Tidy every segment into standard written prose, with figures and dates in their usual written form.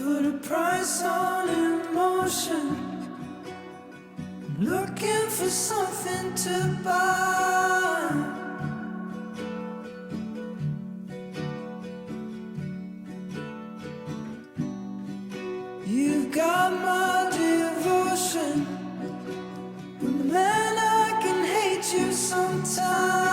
Put a price on emotion. Looking for something to buy. You've got my devotion. Man, I can hate you sometimes.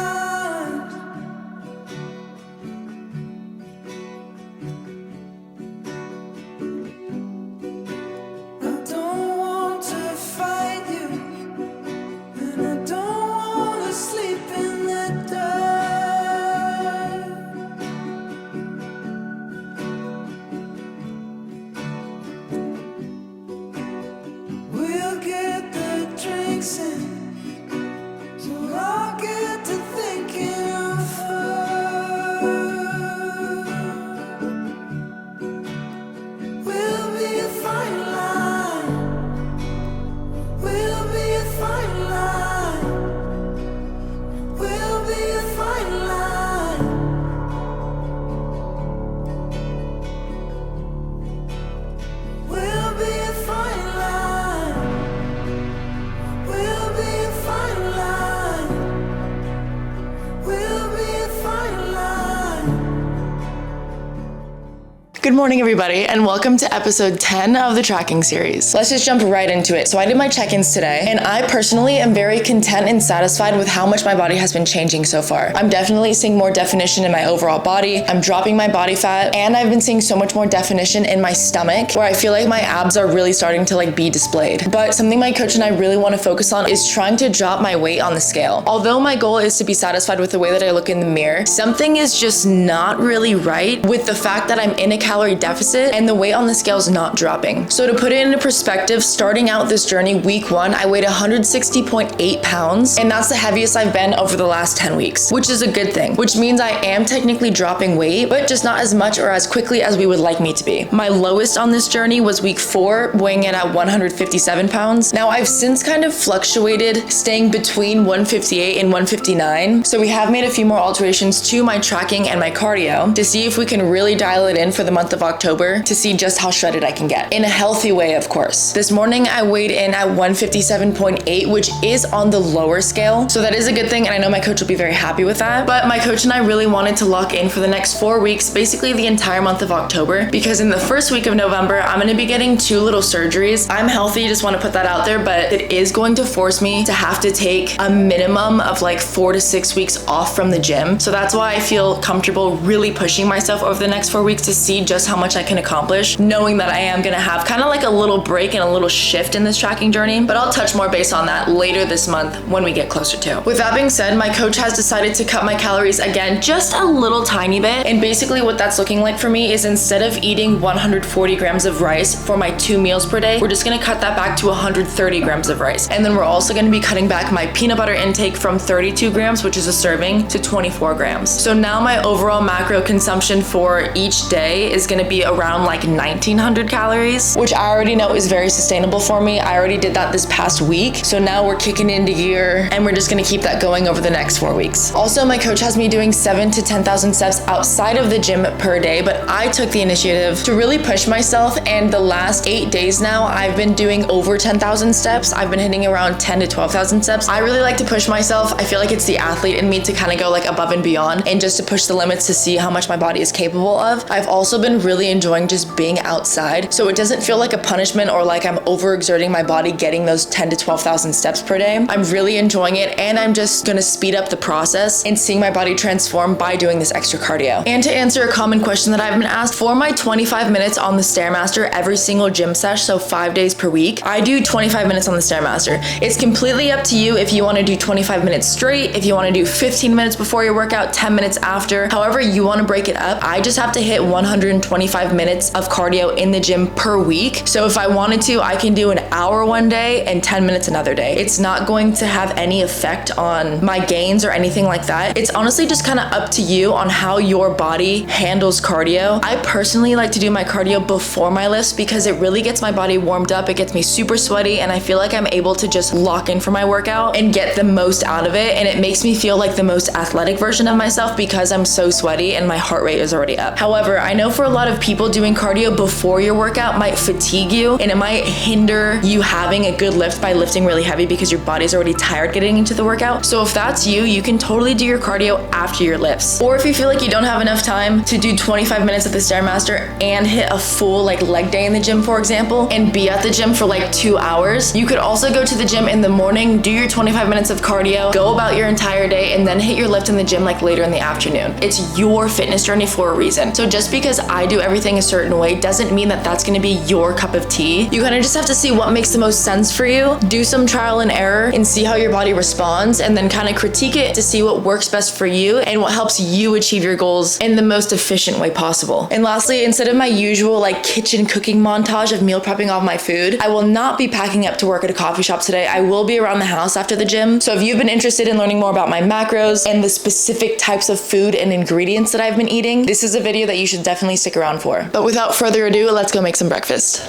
Good morning, everybody, and welcome to episode 10 of the tracking series. Let's just jump right into it. So I did my check-ins today, and I personally am very content and satisfied with how much my body has been changing so far. I'm definitely seeing more definition in my overall body. I'm dropping my body fat, and I've been seeing so much more definition in my stomach, where I feel like my abs are really starting to be displayed. But something my coach and I really want to focus on is trying to drop my weight on the scale. Although my goal is to be satisfied with the way that I look in the mirror, something is just not really right with the fact that I'm in a calorie deficit and the weight on the scale is not dropping. So to put it into perspective, starting out this journey week 1, I weighed 160.8 pounds, and that's the heaviest I've been over the last 10 weeks, which is a good thing, which means I am technically dropping weight, but just not as much or as quickly as we would like me to be. My lowest on this journey was week 4, weighing in at 157 pounds. Now I've since kind of fluctuated, staying between 158 and 159. So we have made a few more alterations to my tracking and my cardio to see if we can really dial it in for the month of October to see just how shredded I can get. In a healthy way, of course. This morning I weighed in at 157.8, which is on the lower scale. So that is a good thing, and I know my coach will be very happy with that. But my coach and I really wanted to lock in for the next 4 weeks, basically the entire month of October, because in the first week of November, I'm gonna be getting 2 little surgeries. I'm healthy, just wanna put that out there, but it is going to force me to have to take a minimum of 4 to 6 weeks off from the gym. So that's why I feel comfortable really pushing myself over the next 4 weeks to see just how much I can accomplish, knowing that I am gonna have kind of a little break and a little shift in this tracking journey, but I'll touch more base on that later this month when we get closer to. With that being said, my coach has decided to cut my calories again just a little tiny bit, and basically what that's looking like for me is instead of eating 140 grams of rice for my 2 meals per day, we're just gonna cut that back to 130 grams of rice. And then we're also gonna be cutting back my peanut butter intake from 32 grams, which is a serving, to 24 grams. So now my overall macro consumption for each day is gonna be around 1900 calories, which I already know is very sustainable for me. I already did that this past week. So now we're kicking into gear, and we're just gonna keep that going over the next 4 weeks. Also, my coach has me doing 7 to 10,000 steps outside of the gym per day, but I took the initiative to really push myself, and the last 8 days now, I've been doing over 10,000 steps. I've been hitting around 10 to 12,000 steps. I really like to push myself. I feel like it's the athlete in me to kind of go above and beyond, and just to push the limits to see how much my body is capable of. I've also been really enjoying just being outside, so it doesn't feel like a punishment or like I'm overexerting my body getting those 10 to 12,000 steps per day. I'm really enjoying it, and I'm just gonna speed up the process and seeing my body transform by doing this extra cardio. And to answer a common question that I've been asked, for my 25 minutes on the Stairmaster every single gym sesh, so 5 days per week, I do 25 minutes on the Stairmaster. It's completely up to you if you wanna do 25 minutes straight, if you wanna do 15 minutes before your workout, 10 minutes after, however you wanna break it up. I just have to hit 125 minutes of cardio in the gym per week. So if I wanted to, I can do an hour one day and 10 minutes another day. It's not going to have any effect on my gains or anything like that. It's honestly just kind of up to you on how your body handles cardio. I personally like to do my cardio before my lifts because it really gets my body warmed up. It gets me super sweaty, and I feel like I'm able to just lock in for my workout and get the most out of it. And it makes me feel like the most athletic version of myself because I'm so sweaty and my heart rate is already up. However, I know for a lot of people, doing cardio before your workout might fatigue you and it might hinder you having a good lift by lifting really heavy because your body's already tired getting into the workout. So if that's you, you can totally do your cardio after your lifts. Or if you feel like you don't have enough time to do 25 minutes at the Stairmaster and hit a full like leg day in the gym, for example, and be at the gym for like 2 hours, you could also go to the gym in the morning, do your 25 minutes of cardio, go about your entire day, and then hit your lift in the gym like later in the afternoon. It's your fitness journey for a reason. So just because I do everything a certain way doesn't mean that that's gonna be your cup of tea. You kind of just have to see what makes the most sense for you, do some trial and error and see how your body responds, and then kind of critique it to see what works best for you and what helps you achieve your goals in the most efficient way possible. And lastly, instead of my usual like kitchen cooking montage of meal prepping all my food, I will not be packing up to work at a coffee shop today. I will be around the house after the gym. So if you've been interested in learning more about my macros and the specific types of food and ingredients that I've been eating, this is a video that you should definitely stick around for. But without further ado, let's go make some breakfast.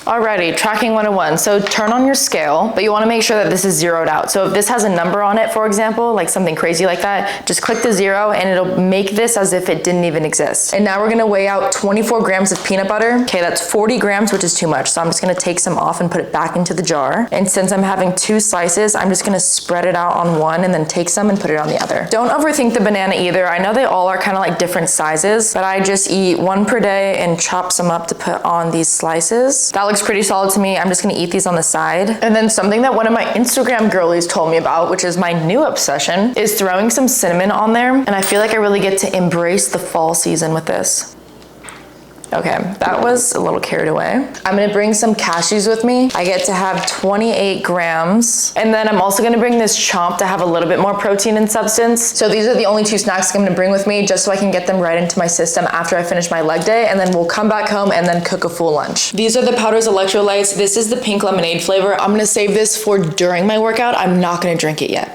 Alrighty, tracking 101. So turn on your scale, but you wanna make sure that this is zeroed out. So if this has a number on it, for example, like something crazy like that, just click the 0 and it'll make this as if it didn't even exist. And now we're gonna weigh out 24 grams of peanut butter. Okay, that's 40 grams, which is too much. So I'm just gonna take some off and put it back into the jar. And since I'm having 2 slices, I'm just gonna spread it out on one and then take some and put it on the other. Don't overthink the banana either. I know they all are kind of like different sizes, but I just eat 1 per day and chop some up to put on these slices. That looks pretty solid to me. I'm just gonna eat these on the side. And then something that one of my Instagram girlies told me about, which is my new obsession, is throwing some cinnamon on there. And I feel like I really get to embrace the fall season with this. Okay, that was a little carried away. I'm gonna bring some cashews with me. I get to have 28 grams. And then I'm also gonna bring this chomp to have a little bit more protein and substance. So these are the only 2 snacks I'm gonna bring with me just so I can get them right into my system after I finish my leg day, and then we'll come back home and then cook a full lunch. These are the Powders electrolytes. This is the pink lemonade flavor. I'm gonna save this for during my workout. I'm not gonna drink it yet.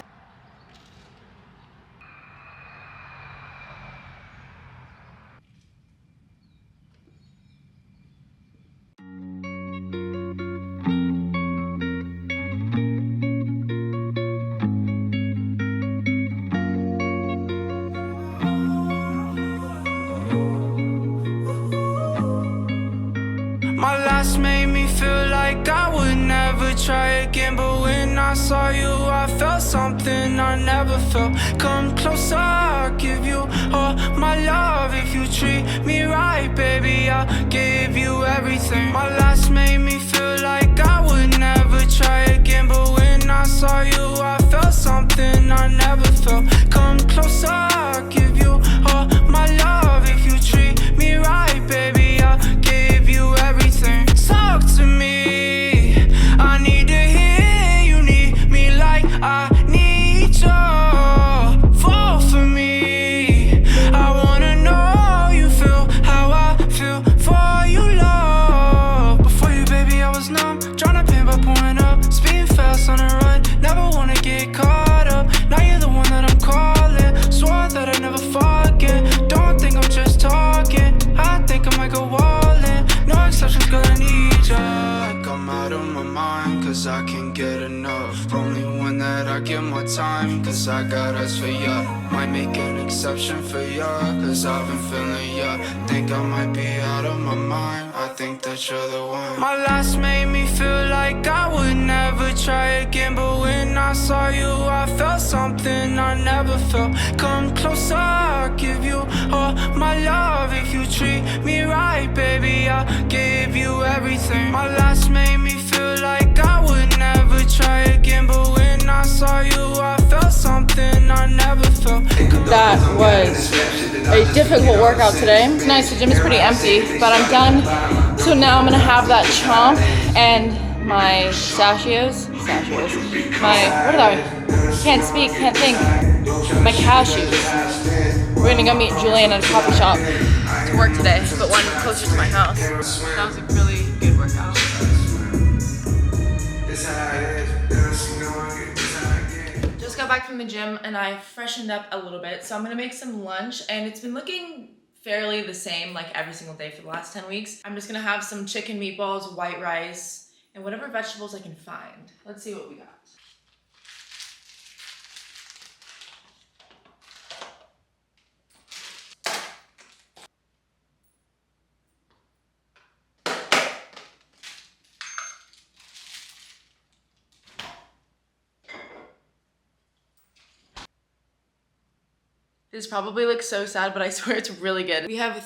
My last made me feel like I would never try again, but when I saw you, I felt something I never felt. Come closer, I'll give you all my love. If you treat me right, baby, I'll give you everything. My last made me feel like I would never try again, but when I saw you, I felt something I never felt. Come closer, I'll give you all my love. If you treat me right, baby, I'll give you everything. Talk to me, I need to hear you need me like I need you. Fall for me, I wanna know you feel how I feel for you, love. Before you, baby, I was numb, tryna pin by pouring up, speeding fast on a run, never wanna get caught up. Now you're the one that I'm calling, swore that I'd never forget. Don't think I'm just talking, I think I might go all in. No exceptions, girl, I need ya. Like I'm out of my mind, cause I can't get enough. Only one that I give my time, cause I got eyes for ya. Might make an exception for ya, cause I've been feeling ya. Think I might be out of my mind, I think that you're the one. My last made me feel like I would never try again, but when I saw you, I felt something I never felt. Come closer, I'll give you all my love. If you treat me right, baby, I'll give you everything. My last made me feel like I would never try again, but when I saw you, I felt something I never felt. That was a difficult workout today. It's nice, the gym is pretty empty, but I'm done. So now I'm gonna have that chomp and my pistachios, what are they? Can't speak, can't think. My cashews. We're gonna go meet Julian at a coffee shop to work today, but one closer to my house. That was a really good workout. Just got back from the gym and I freshened up a little bit, so I'm gonna make some lunch, and it's been looking fairly the same like every single day for the last 10 weeks. I'm just gonna have some chicken meatballs, white rice, and whatever vegetables I can find. Let's see what we got. This probably looks so sad, but I swear it's really good. We have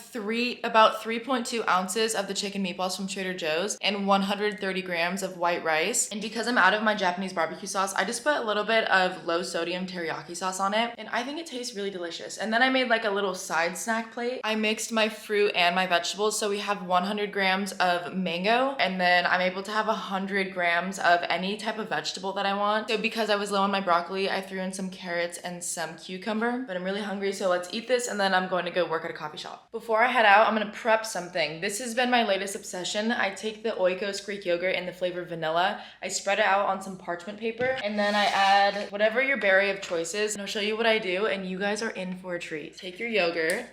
about 3.2 ounces of the chicken meatballs from Trader Joe's and 130 grams of white rice. And because I'm out of my Japanese barbecue sauce, I just put a little bit of low sodium teriyaki sauce on it. And I think it tastes really delicious. And then I made like a little side snack plate. I mixed my fruit and my vegetables. So we have 100 grams of mango. And then I'm able to have 100 grams of any type of vegetable that I want. So because I was low on my broccoli, I threw in some carrots and some cucumber. But I'm really hungry, so let's eat this and then I'm going to go work at a coffee shop. Before I head out, I'm gonna prep something. This has been my latest obsession. I take the Oikos Greek yogurt in the flavor vanilla. I spread it out on some parchment paper and then I add whatever your berry of choice is. And I'll show you what I do and you guys are in for a treat. Take your yogurt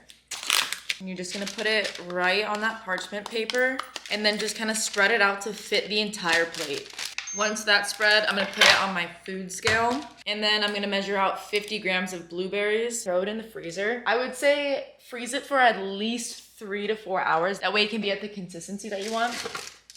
and you're just gonna put it right on that parchment paper and then just kind of spread it out to fit the entire plate. Once that's spread, I'm gonna put it on my food scale. And then I'm gonna measure out 50 grams of blueberries, throw it in the freezer. I would say freeze it for at least 3 to 4 hours. That way it can be at the consistency that you want.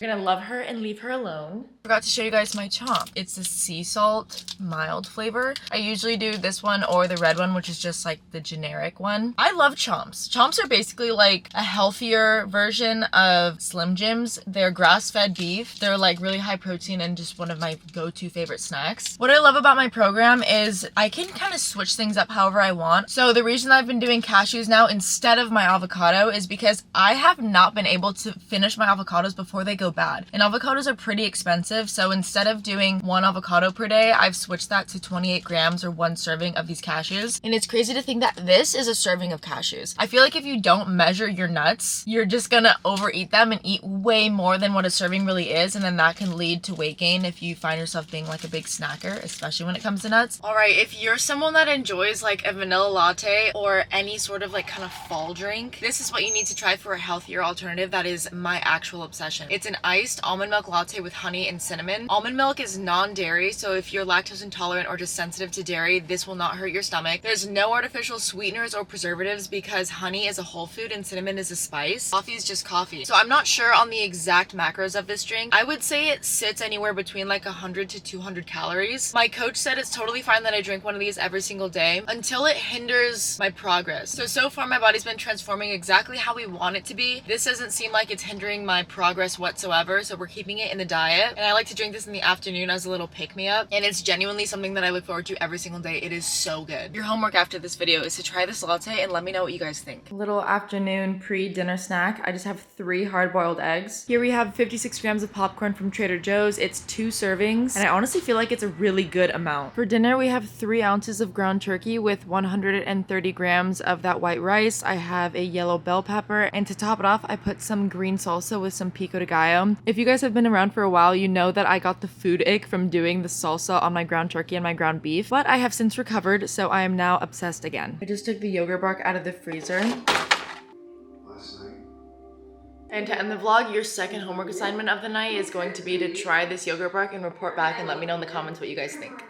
You're gonna love her and leave her alone. Forgot to show you guys my chomp. It's the sea salt mild flavor. I usually do this one or the red one, which is just like the generic one. I love chomps. Chomps are basically like a healthier version of Slim Jims. They're grass-fed beef. They're like really high protein and just one of my go-to favorite snacks. What I love about my program is I can kind of switch things up however I want. So the reason I've been doing cashews now instead of my avocado is because I have not been able to finish my avocados before they go bad. And avocados are pretty expensive, so instead of doing 1 avocado per day, I've switched that to 28 grams or 1 serving of these cashews. And it's crazy to think that this is a serving of cashews. I feel like if you don't measure your nuts, you're just gonna overeat them and eat way more than what a serving really is, and then that can lead to weight gain if you find yourself being like a big snacker, especially when it comes to nuts. Alright, if you're someone that enjoys like a vanilla latte or any sort of like kind of fall drink, this is what you need to try for a healthier alternative that is my actual obsession. It's an iced almond milk latte with honey and cinnamon. Almond milk is non-dairy, so if you're lactose intolerant or just sensitive to dairy, this will not hurt your stomach. There's no artificial sweeteners or preservatives because honey is a whole food and cinnamon is a spice. Coffee is just coffee. So I'm not sure on the exact macros of this drink. I would say it sits anywhere between like 100 to 200 calories. My coach said it's totally fine that I drink one of these every single day until it hinders my progress. So far my body's been transforming exactly how we want it to be. This doesn't seem like it's hindering my progress whatsoever, so we're keeping it in the diet. And I like to drink this in the afternoon as a little pick-me-up, and it's genuinely something that I look forward to every single day. It is so good. Your homework after this video is to try this latte and let me know what you guys think. Little afternoon pre-dinner snack. I just have 3 hard-boiled eggs. Here we have 56 grams of popcorn from Trader Joe's. It's 2 servings, and I honestly feel like it's a really good amount. For dinner, we have 3 ounces of ground turkey with 130 grams of that white rice. I have a yellow bell pepper, and to top it off, I put some green salsa with some pico de gallo. If you guys have been around for a while, you know that I got the food ick from doing the salsa on my ground turkey and my ground beef, but I have since recovered, so I am now obsessed again. I just took the yogurt bark out of the freezer. And to end the vlog, your second homework assignment of the night is going to be to try this yogurt bark and report back and let me know in the comments what you guys think.